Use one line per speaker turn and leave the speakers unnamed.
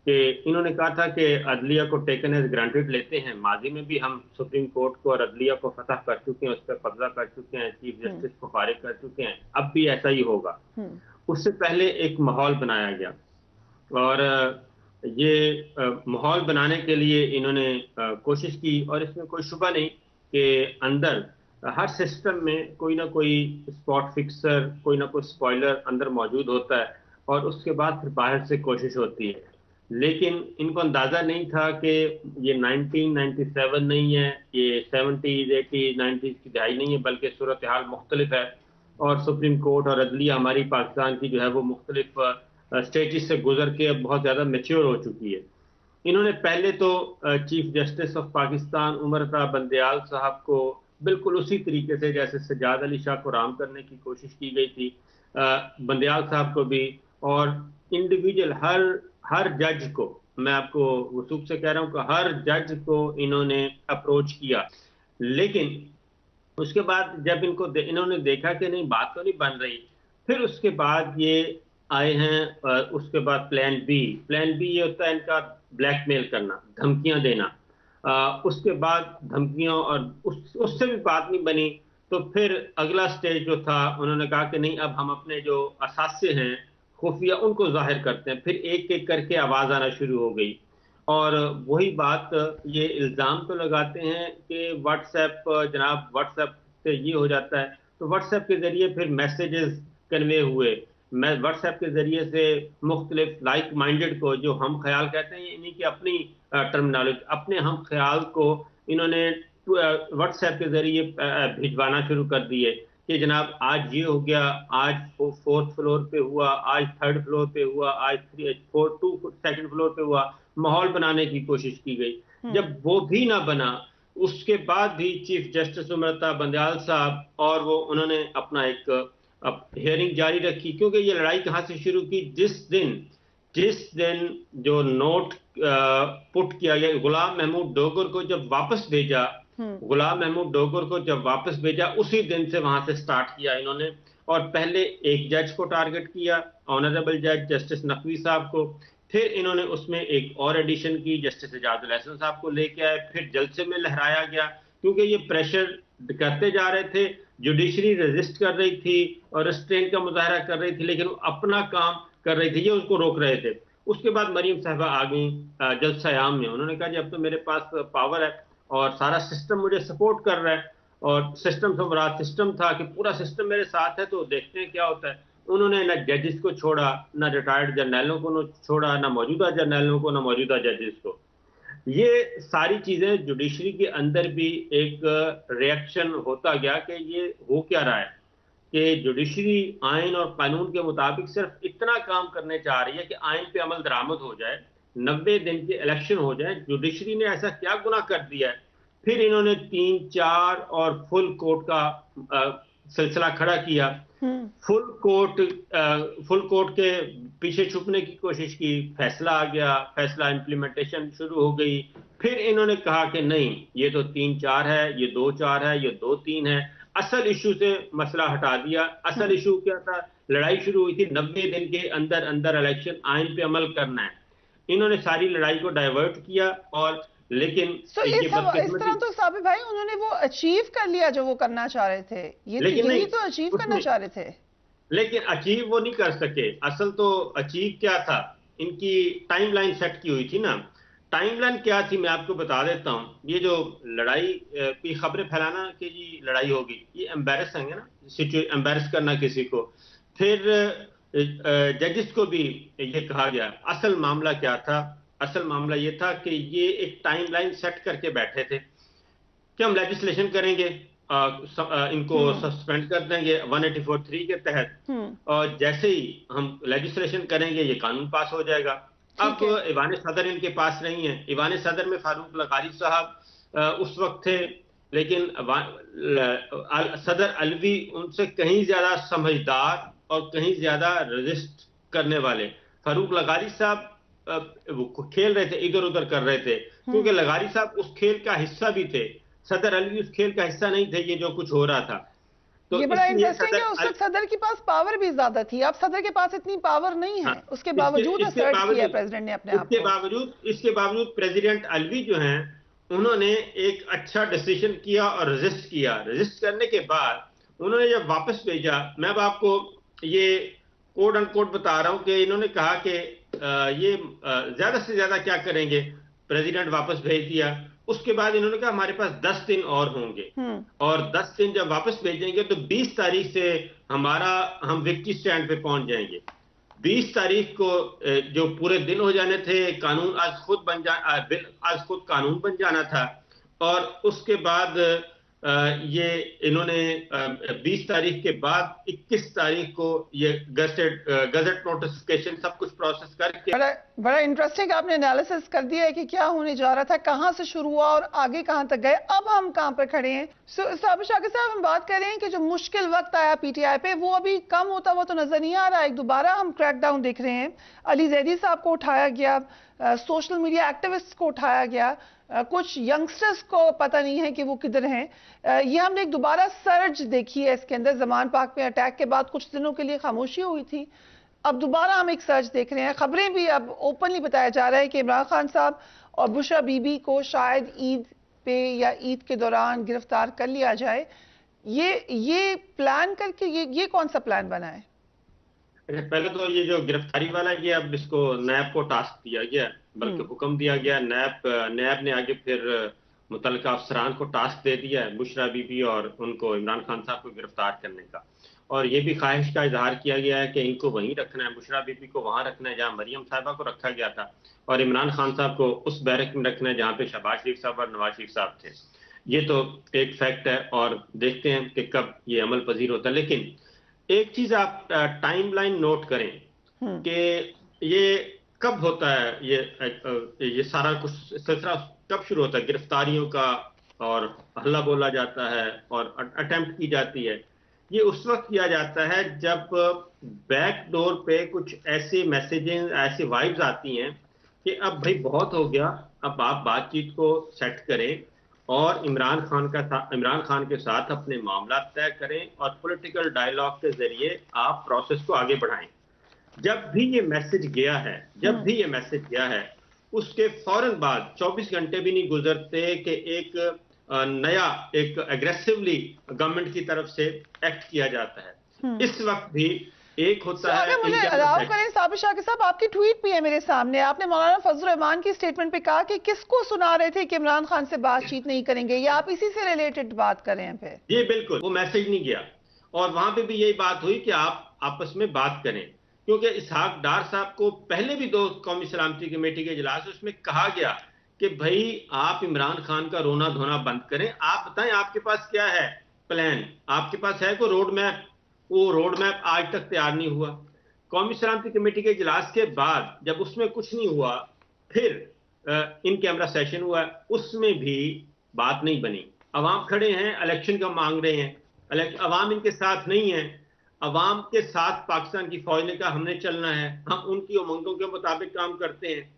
कि इन्होंने कहा था कि अदलिया को टेकन एज ग्रांटेड लेते हैं। माजी में भी हम सुप्रीम कोर्ट को और अदलिया को फतह कर चुके हैं, उस पर कब्जा कर चुके हैं, चीफ
हम्म।
जस्टिस को फारिग कर चुके हैं, अब भी ऐसा ही होगा।
हम्म।
उससे पहले एक माहौल बनाया गया और ये माहौल बनाने के लिए इन्होंने कोशिश की, और इसमें कोई शुबा नहीं कि अंदर हर सिस्टम में कोई ना कोई स्पॉट फिक्सर, कोई ना कोई स्पॉइलर अंदर मौजूद होता है, और उसके बाद फिर बाहर से कोशिश होती है। लेकिन इनको अंदाजा नहीं था कि ये 1997 नहीं है, ये 70s 80s 90s की दहाई नहीं है, बल्कि सूरत हाल मुख्तलिफ है। और सुप्रीम कोर्ट और अदलिया हमारी पाकिस्तान की जो है वो मुख्तलिफ स्टेजेस से गुजर के अब बहुत ज्यादा मेच्योर हो चुकी है। इन्होंने पहले तो chief justice of Pakistan Umar Ata Bandial साहब को बिल्कुल उसी तरीके से जैसे सज्जाद अली शाह को राम करने की कोशिश की गई थी, बंदयाल साहब को भी, और इंडिविजुअल हर हर जज को, मैं आपको वसूख से कह रहा हूं कि हर जज को इन्होंने अप्रोच किया। लेकिन उसके बाद जब इन्होंने देखा कि नहीं, बात तो नहीं बन रही, फिर उसके बाद ये आए हैं। उसके बाद प्लान बी ये होता है इनका, ब्लैकमेल करना, धमकियां देना। उसके बाद धमकियों और उससे भी बात नहीं बनी, तो फिर अगला स्टेज जो था, उन्होंने कहा कि नहीं, अब हम अपने जो असासे हैं खुफिया, उनको जाहिर करते हैं। फिर एक एक करके आवाज आना शुरू हो गई, और वही बात, ये इल्जाम तो लगाते हैं कि व्हाट्सएप, जनाब व्हाट्सएप से ये हो जाता है, तो व्हाट्सएप के जरिए फिर मैसेजेस कन्वे हुए। मैं व्हाट्सएप के जरिए से मुख्तलिफ लाइक माइंडेड को, जो हम ख्याल कहते हैं, इन्हीं की अपनी टर्मिनोलॉजी, अपने हम ख्याल को इन्होंने व्हाट्सएप के जरिए भिजवाना शुरू कर दिए कि जनाब आज ये हो गया, आज फोर्थ फ्लोर पे हुआ, आज थर्ड फ्लोर पे हुआ, आज सेकंड फ्लोर पे हुआ। माहौल बनाने की कोशिश की गई।
हम्म।
जब वो भी ना बना, उसके बाद भी चीफ जस्टिस उमर अता बंदयाल साहब, और वो उन्होंने अपना एक हियरिंग जारी रखी, क्योंकि ये लड़ाई कहां से शुरू की, जिस दिन जो नोट पुट किया गया, गुलाम महमूद डोगर को जब वापस भेजा,
हम्म।
गुलाम महमूद डोगर को जब वापस भेजा, उसी दिन से वहां से स्टार्ट किया इन्होंने। और पहले एक जज को टारगेट किया, ऑनरेबल जज जस्टिस नकवी साहब को। फिर इन्होंने उसमें एक और एडिशन की, जस्टिस एजाजुल हसन साहब को लेके आए। फिर जलसे में लहराया गया, क्योंकि ये प्रेशर करते जा रहे थे, जुडिशरी रेजिस्ट कर रही थी और रिस्ट्रेंट का मुजाहरा कर रही थी, लेकिन वो अपना काम कर रही थी, ये उसको रोक रहे थे। उसके बाद मरीम साहबा आ गई जलसायाम में, उन्होंने कहा जी अब तो मेरे पास पावर है और सारा सिस्टम मुझे सपोर्ट कर रहा है, और सिस्टम से मुराद सिस्टम था कि पूरा सिस्टम मेरे साथ है, तो देखते हैं क्या होता है। उन्होंने ना जजेस को छोड़ा, ना रिटायर्ड जर्नैलों को छोड़ा, ना मौजूदा जर्नैलों को, ना मौजूदा जजेस को। ये सारी चीजें जुडिशरी के अंदर भी एक रिएक्शन होता गया कि ये हो क्या रहा है, कि जुडिशरी आइन और कानून के मुताबिक सिर्फ इतना काम करने चाह रही है कि आइन पे अमल दरामद हो जाए, 90 दिन के इलेक्शन हो जाए। जुडिशरी ने ऐसा क्या गुनाह कर दिया है? फिर इन्होंने 3 4 और फुल कोर्ट का सिलसिला खड़ा किया।
हम्म।
फुल कोर्ट फुल कोर्ट के पीछे छुपने की कोशिश की, फैसला आ गया, फैसला इम्प्लीमेंटेशन शुरू हो गई। फिर इन्होंने कहा कि नहीं, ये तो 3 4 है, ये 2 4 है, ये 2 3 है। असल इशू से मसला हटा दिया। असल
हम्म।
इशू क्या था? लड़ाई शुरू हुई थी 90 दिन के अंदर अंदर इलेक्शन, आइन पे अमल करना है। इन्होंने सारी लड़ाई को डाइवर्ट किया, और लेकिन
तो
ये
इस तरह
बदकिस्मती,
तो साबिर भाई उन्होंने वो अचीव कर लिया जो वो करना चाह रहे थे, ये तो
लेकिन
यही
नहीं
तो अचीव करना
उसमें,
चाह रहे थे।
लेकिन अचीव वो नहीं कर सके। असल तो अचीव क्या था, इनकी टाइमलाइन सेट की हुई थी ना। टाइमलाइन क्या थी मैं आपको बता देता हूं। ये जो लड़ाई की खबरें फैलाना कि जी लड़ाई होगी, ये एम्बेरसिंग है ना, एम्बेरस करना किसी को। फिर जजेस को भी ये कहा गया। असल मामला क्या था? असल मामला ये था कि ये एक टाइमलाइन सेट करके बैठे थे कि हम लेजिस्लेशन करेंगे, इनको
हम्म।
सस्पेंड कर देंगे 184(3) के तहत,
हम्म।
और जैसे ही हम लेजिस्लेशन करेंगे ये कानून पास हो जाएगा।
ठीक
अब
है।
ईवान सदर इनके पास नहीं है। ईवान सदर में फारूक लकारी साहब उस वक्त थे, लेकिन सदर अलवी उनसे कहीं ज्यादा समझदार और कहीं ज्यादा रजिस्ट करने वाले। फारूक लगारी साहब वो खेल रहे थे, इधर उधर कर रहे थे, क्योंकि
हम्म।
लगारी साहब उस खेल का हिस्सा भी थे। सदर अलवी उस खेल का हिस्सा नहीं थे, ये जो कुछ हो रहा था। तो
ये बड़ा
इसलिए
इंटरेस्टिंग है, उस वक्त सदर के पास पावर भी ज्यादा थी, अब सदर के पास इतनी पावर नहीं है, उसके बावजूद असर्ट किया प्रेसिडेंट ने अपने आप को।
इसके बावजूद प्रेसिडेंट अलवी जो हैं, उन्होंने एक अच्छा डिसीजन किया और रजिस्ट करने के बाद उन्होंने जब वापस भेजा, मैं अब आपको ये कोड अनकोड बता रहा हूं कि इन्होंने कहा कि ये ज्यादा से ज्यादा क्या करेंगे, प्रेसिडेंट वापस भेज दिया। उसके बाद इन्होंने कहा हमारे पास 10 दिन और होंगे, और 10 दिन जब वापस भेजेंगे तो 20 तारीख से हम विक्ट्री स्टैंड पे पहुंच जाएंगे। 20 तारीख को जो पूरे दिन हो जाने थे, कानून आज खुद कानून बन जाना था। और उसके बाद ये इन्होंने 20 तारीख के बाद 21 तारीख को ये गजट नोटिफिकेशन सब कुछ प्रोसेस करके।
बड़ा इंटरेस्टिंग आपने एनालिसिस कर दिया है कि क्या होने जा रहा था, कहां से शुरू हुआ और आगे कहां तक गए, अब हम कहां पर खड़े हैं। साबिर शाकिर साहब, हम बात कर रहे हैं कि जो मुश्किल वक्त आया पीटीआई पे, वो अभी कम होता हुआ तो नजर नहीं आ रहा है। दोबारा हम क्रैकडाउन देख रहे हैं, अली जैदी साहब को उठाया गया, सोशल मीडिया एक्टिविस्ट को उठाया गया, कुछ यंगस्टर्स को पता नहीं है कि वो किधर हैं। ये हमने एक दोबारा सर्ज देखी है इसके अंदर। जमान पार्क में अटैक के बाद कुछ दिनों के लिए खामोशी हुई थी, अब दोबारा हम एक सर्च देख रहे हैं। खबरें भी अब ओपनली बताया जा रहा है कि इमरान खान साहब और बुशरा बीबी को शायद ईद पे या ईद के दौरान गिरफ्तार कर लिया जाए। ये प्लान करके ये कौन सा प्लान बना है?
पहले तो ये जो गिरफ्तारी वाला, ये अब इसको नैब को टास्क दिया गया, बल्कि हुक्म दिया गया। नैब ने आगे फिर मुतल्लिका अफसरान को टास्क दे दिया है बुशरा बीबी और उनको, इमरान खान साहब को गिरफ्तार करने का। और ये भी ख्वाहिश का इजहार किया गया है कि इनको वहीं रखना है, बुशरा बीबी को वहां रखना है जहां मरियम साहिबा को रखा गया था, और इमरान खान साहब को उस बैरक में रखना है जहां पे शहबाज शरीफ साहब और नवाज शरीफ साहब थे। ये तो एक फैक्ट है, और देखते हैं कि कब ये अमल पजीर होता है। लेकिन एक चीज आप टाइमलाइन नोट करें कि ये कब होता है, ये सारा कुछ सिलसिला कब शुरू होता है गिरफ्तारियों का, और हल्ला बोला जाता है और अटेम्प्ट की जाती है। ये उस वक्त किया जाता है जब बैक डोर पे कुछ ऐसे मैसेजेस, ऐसी वाइब्स आती हैं कि अब भाई बहुत हो गया, अब आप बातचीत को सेट करें और इमरान खान के साथ अपने मामला तय करें और पॉलिटिकल डायलॉग के जरिए आप प्रोसेस को आगे बढ़ाएं। जब भी ये मैसेज गया है, उसके फौरन बाद 24 घंटे भी नहीं गुजरते कि एक नया एग्रेसिवली गवर्नमेंट की तरफ से एक्ट किया जाता है। इस वक्त भी एक होता है।
मुझे अलाउ करें साबिर शाकिर साहब, आपकी ट्वीट भी है मेरे सामने। आपने मौलाना फजल रहमान की स्टेटमेंट पे कहा कि किसको सुना रहे थे कि इमरान खान से बातचीत नहीं करेंगे, या आप इसी से रिलेटेड बात कर रहे हैं? फिर
जी बिल्कुल, वो मैसेज नहीं गया, और वहां पे भी यही बात हुई कि आप आपस में बात करें, क्योंकि इसहाक डार साहब को पहले भी 2 कौमी सलामती कमेटी के इजलास उसमें कहा गया कि भाई आप इमरान खान का रोना धोना बंद करें, आप बताएं आपके पास क्या है प्लान, आपके पास है कोई रोड मैप। वो रोड मैप आज तक तैयार नहीं हुआ। कौमी सलामती कमेटी के इजलास के बाद जब उसमें कुछ नहीं हुआ, फिर इन कैमरा सेशन हुआ, उसमें भी बात नहीं बनी। अवाम खड़े हैं, इलेक्शन का मांग रहे हैं, अवाम इनके साथ नहीं है। अवाम के साथ पाकिस्तान की फौज ने कहा हमने चलना है, हम उनकी उमंगों के मुताबिक काम करते हैं।